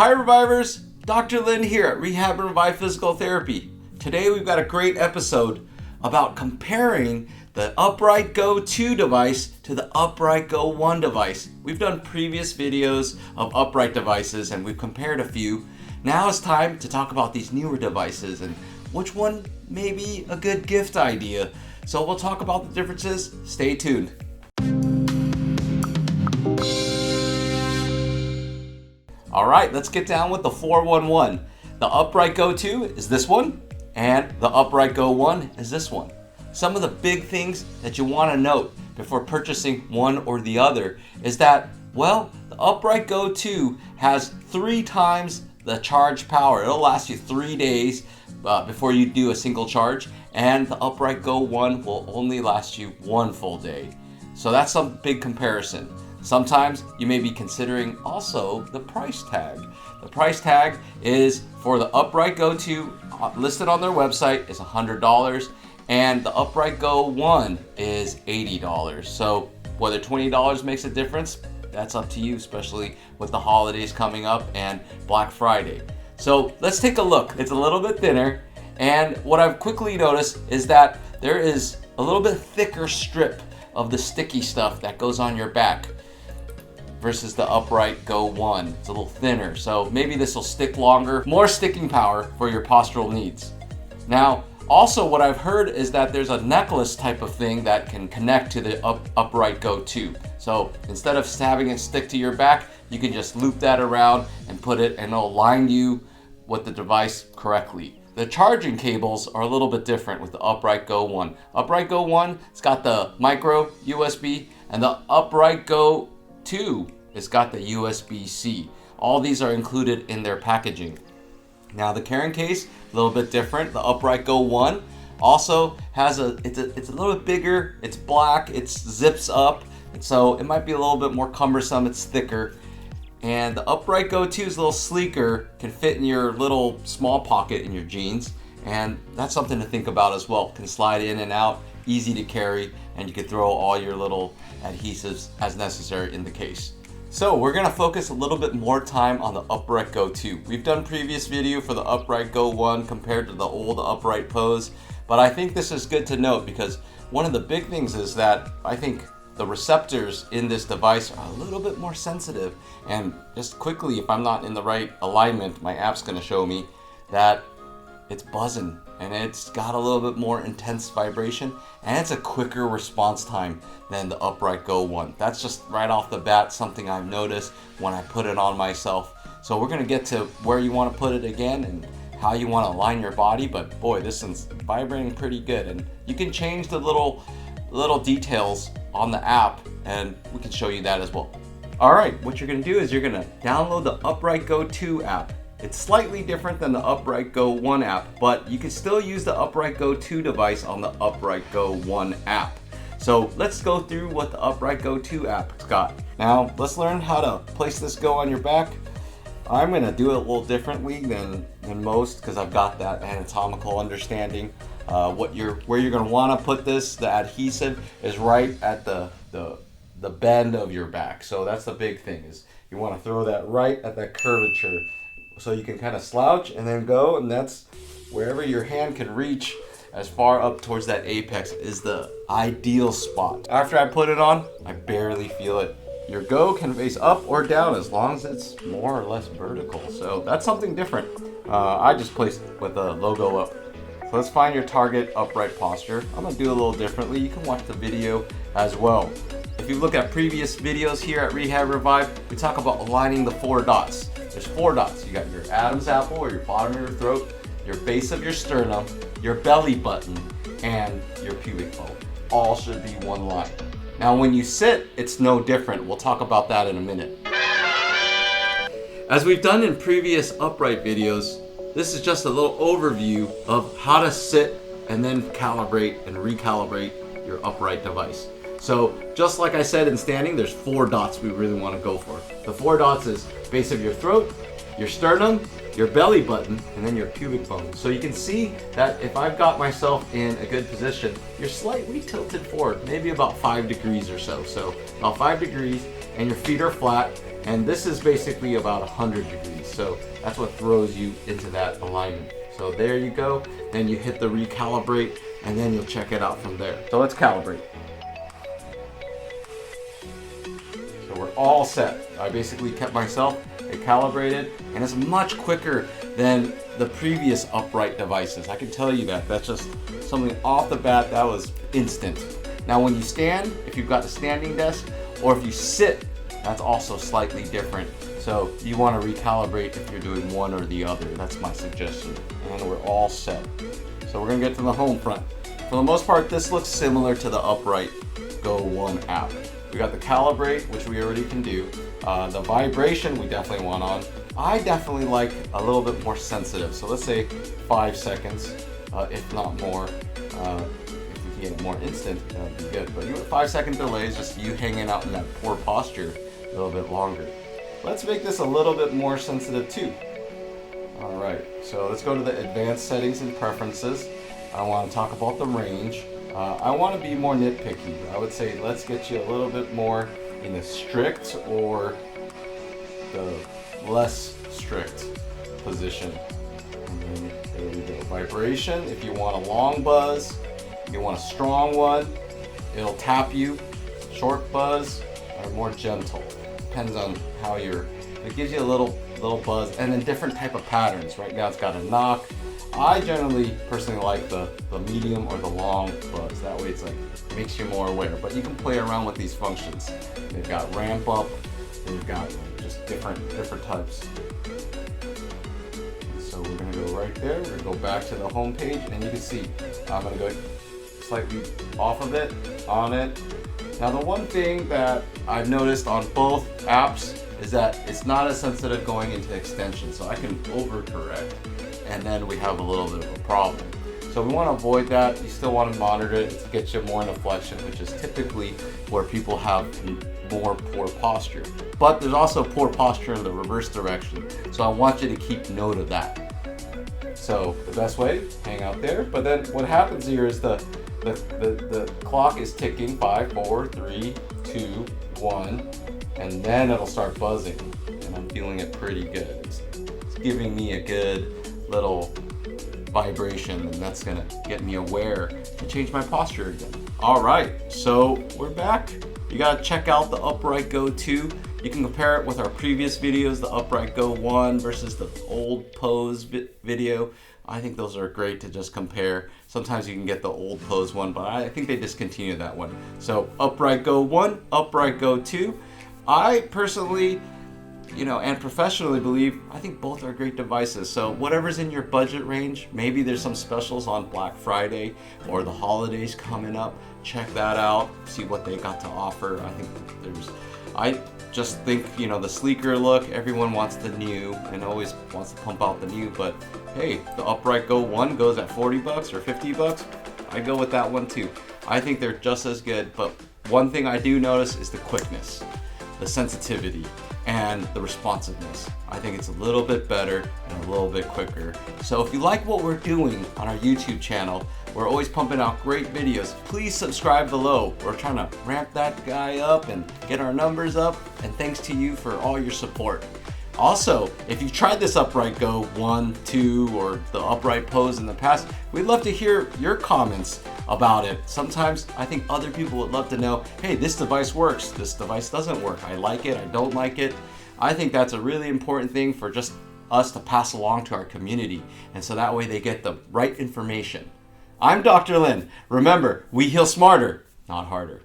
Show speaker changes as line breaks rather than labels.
Hi Revivers, Dr. Lin here at Rehab and Revive Physical Therapy. Today we've got a great episode about comparing the Upright Go 2 device to the Upright Go 1 device. We've done previous videos of upright devices and we've compared a few. Now it's time to talk about these newer devices and which one may be a good gift idea. So we'll talk about the differences. Stay tuned. Alright, let's get down with the 411. The Upright Go 2 is this one, and the Upright Go 1 is this one. Some of the big things that you want to note before purchasing one or the other is that, well, the Upright Go 2 has 3 times the charge power. It'll last you 3 days before you do a single charge, and the Upright Go 1 will only last you 1 full day. So that's some big comparison. Sometimes you may be considering also the price tag. The price tag is for the Upright Go 2 listed on their website is $100 and the Upright Go 1 is $80. So whether $20 makes a difference, that's up to you, especially with the holidays coming up and Black Friday. So let's take a look. It's a little bit thinner, and what I've quickly noticed is that there is a little bit thicker strip of the sticky stuff that goes on your back versus the Upright Go 1. It's a little thinner, so maybe this will stick longer, more sticking power for your postural needs. Now, also what I've heard is that there's a necklace type of thing that can connect to the Upright Go 2. So instead of having it stick to your back, you can just loop that around and put it, and it'll line you with the device correctly. The charging cables are a little bit different with the Upright Go 1. Upright Go 1, it's got the micro USB, and the Upright Go 2, it's got the USB-C. All these are included in their packaging. Now the carrying case, a little bit different. The Upright Go 1 also has it's a little bit bigger. It's black. It zips up, and so it might be a little bit more cumbersome. It's thicker. And the Upright Go 2 is a little sleeker, can fit in your little small pocket in your jeans, and that's something to think about as well. Can slide in and out, easy to carry, and you can throw all your little adhesives as necessary in the case. So we're going to focus a little bit more time on the Upright Go 2. We've done previous video for the Upright Go 1 compared to the old Upright Pose, but I think this is good to note because one of the big things is that I think the receptors in this device are a little bit more sensitive, and just quickly, if I'm not in the right alignment, my app's going to show me that it's buzzing and it's got a little bit more intense vibration, and it's a quicker response time than the Upright Go 1. That's just right off the bat something I've noticed when I put it on myself. So we're going to get to where you want to put it again and how you want to align your body, but boy, this one's vibrating pretty good, and you can change the little details on the app, and we can show you that as well. Alright, what you're going to do is you're going to download the Upright Go 2 app. It's slightly different than the Upright Go 1 app, but you can still use the Upright Go 2 device on the Upright Go 1 app. So let's go through what the Upright Go 2 app's got. Now let's learn how to place this Go on your back. I'm going to do it a little differently than most because I've got that anatomical understanding. Where you're going to want to put this, the adhesive is right at the bend of your back. So that's the big thing, is you want to throw that right at that curvature. So you can kind of slouch and then go, and that's wherever your hand can reach as far up towards that apex is the ideal spot. After I put it on, I barely feel it. Your Go can face up or down as long as it's more or less vertical. So that's something different. I just placed it with the logo up. So let's find your target upright posture. I'm gonna do a little differently. You can watch the video as well. If you look at previous videos here at Rehab Revive, we talk about aligning the 4 dots. There's 4 dots. You got your Adam's apple, or your bottom of your throat, your base of your sternum, your belly button, and your pubic bone. All should be one line. Now when you sit, it's no different. We'll talk about that in a minute. As we've done in previous upright videos, this is just a little overview of how to sit and then calibrate and recalibrate your upright device. So just like I said in standing, there's 4 dots we really want to go for. The 4 dots is base of your throat, your sternum, your belly button, and then your pubic bone. So you can see that if I've got myself in a good position, you're slightly tilted forward, maybe about 5 degrees or so. So about 5 degrees, and your feet are flat, and this is basically about 100 degrees. So that's what throws you into that alignment. So there you go. Then you hit the recalibrate, and then you'll check it out from there. So let's calibrate. So we're all set. I basically kept myself calibrated, and it's much quicker than the previous upright devices. I can tell you that. That's just something off the bat that was instant. Now when you stand, if you've got a standing desk, or if you sit, that's also slightly different. So you want to recalibrate if you're doing one or the other. That's my suggestion. And we're all set. So we're gonna get to the home front. For the most part, this looks similar to the Upright Go 1 app. We got the calibrate, which we already can do. The vibration we definitely want on. I definitely like a little bit more sensitive. So let's say 5 seconds, if not more. If we can get it more instant, that would be good. But 5-second delay is just you hanging out in that poor posture a little bit longer. Let's make this a little bit more sensitive too. All right, so let's go to the advanced settings and preferences. I want to talk about the range. I want to be more nitpicky. I would say let's get you a little bit more in the strict or the less strict position. And then there we go. Vibration, if you want a long buzz, if you want a strong one, it'll tap you. Short buzz or more gentle. Depends on how it gives you a little buzz, and then different type of patterns. Right now it's got a knock. I generally personally like the medium or the long buzz. That way it's like makes you more aware. But you can play around with these functions. They've got ramp up. They've got just different types. So we're gonna go right there. We're gonna go back to the home page, and you can see I'm gonna go slightly off of it, on it. Now the one thing that I've noticed on both apps is that it's not as sensitive going into extension, so I can overcorrect, and then we have a little bit of a problem. So we want to avoid that. You still want to monitor it to get you more in a flexion, which is typically where people have more poor posture. But there's also poor posture in the reverse direction, so I want you to keep note of that. So the best way, hang out there. But then what happens here is the clock is ticking, 5, 4, 3, 2, 1, and then it'll start buzzing, and I'm feeling it pretty good. It's giving me a good little vibration, and that's gonna get me aware to change my posture again. All right, so we're back. You gotta check out the Upright Go 2. You can compare it with our previous videos, the Upright Go 1 versus the old pose video. I think those are great to just compare. Sometimes you can get the old pose one, but I think they discontinued that one. So Upright Go 1, Upright Go 2. I personally, and professionally believe, I think both are great devices. So whatever's in your budget range, maybe there's some specials on Black Friday or the holidays coming up. Check that out, see what they got to offer. I just think, the sleeker look, everyone wants the new and always wants to pump out the new, but hey, the Upright Go 1 goes at $40 or $50. I go with that one too. I think they're just as good, but one thing I do notice is the quickness, the sensitivity, and the responsiveness. I think it's a little bit better and a little bit quicker. So if you like what we're doing on our YouTube channel, we're always pumping out great videos. Please subscribe below. We're trying to ramp that guy up and get our numbers up, and thanks to you for all your support. Also, if you've tried this Upright Go 1, 2, or the upright pose in the past, we'd love to hear your comments about it. Sometimes I think other people would love to know, hey, this device works, this device doesn't work. I like it, I don't like it. I think that's a really important thing for just us to pass along to our community, and so that way they get the right information. I'm Dr. Lin. Remember, we heal smarter, not harder.